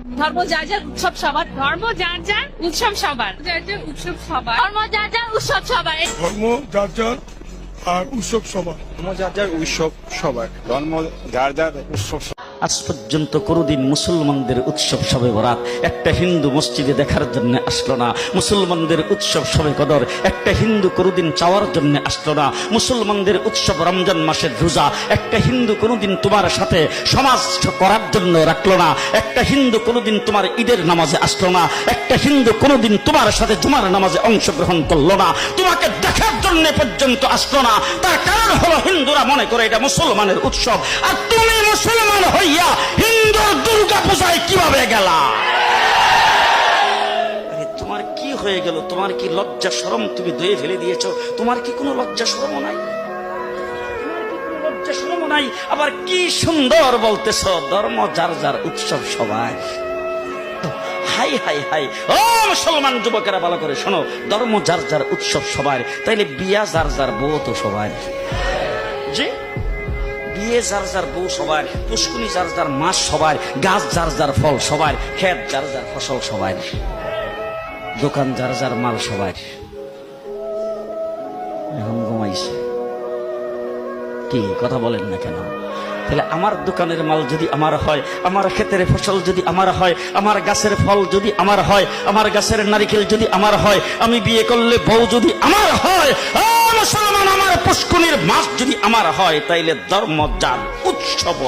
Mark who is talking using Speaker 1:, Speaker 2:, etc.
Speaker 1: ধর্ম যার যার উৎসব সবার, ধর্ম যার যার উৎসব সবার, যার যার উৎসব সবার, ধর্ম যার যার উৎসব সবার,
Speaker 2: ধর্ম যার যার আর উৎসব সবার।
Speaker 3: ধর্ম যার যার উৎসব সবার, ধর্ম যার যার উৎসব।
Speaker 4: আজ পর্যন্ত কোনোদিন মুসলমানদের উৎসব শবে বরাত একটা হিন্দু মসজিদে দেখার জন্য আসলো না। মুসলমানদের উৎসব শবে কদর একটা হিন্দু কোনোদিন চাওয়ার জন্য আসলো না। মুসলমানদের উৎসব রমজান মাসের রোজা একটা হিন্দু কোনোদিন তোমার সাথে সমাজ করার জন্য রাখলো না। একটা হিন্দু কোনোদিন তোমার ঈদের নামাজে আসলো না। একটা হিন্দু কোনোদিন তোমার সাথে জুমার নামাজে অংশগ্রহণ করলো না। তোমাকে দেখার জন্য পর্যন্ত আসলো না। তার কারণ হলো হিন্দুরা মনে করে এটা মুসলমানের উৎসব, আর তুমি মুসলমান হইয়া হিন্দুর দুর্গা পূজায় কিভাবে গেলা? তোমার কি হয়ে গেল? তোমার কি লজ্জা শরম তুমি ধুয়ে ফেলে দিয়েছো? তোমার কি কোনো লজ্জা শরম নাই? লজ্জা শরম নাই? আবার কি সুন্দর বলতেছ, ধর্ম যার যার উৎসব সবাই। হাই হাই হাই, ও মুসলমান যুবকেরা ভালো করে শোনো, ধর্ম যার যার উৎসব সবার, তাইলে বিয়া যার যার বউ তো সবার। জি, বিয়ে যার যার বউ সবার, পুষ্কুনি যার যার মাস সবার, গাছ যার যার ফল সবার, ক্ষেত যার যার ফসল সবার, দোকান যার যার মাল সবার। এখন ঘুমাইছে কি কথা বলেন না কেন? তাহলে আমার দোকানের মাল যদি আমার হয়, আমার ক্ষেতের ফসল যদি আমার হয়, আমার গাছের ফল যদি আমার হয়, আমার গাছের নারিকেল যদি আমার হয়, আমি বিয়ে করলে বউ যদি আমার হয়, মুসলমান আমার পুষ্কুনির মাছ যদি আমার হয়, তাইলে ধর্ম যার উৎসব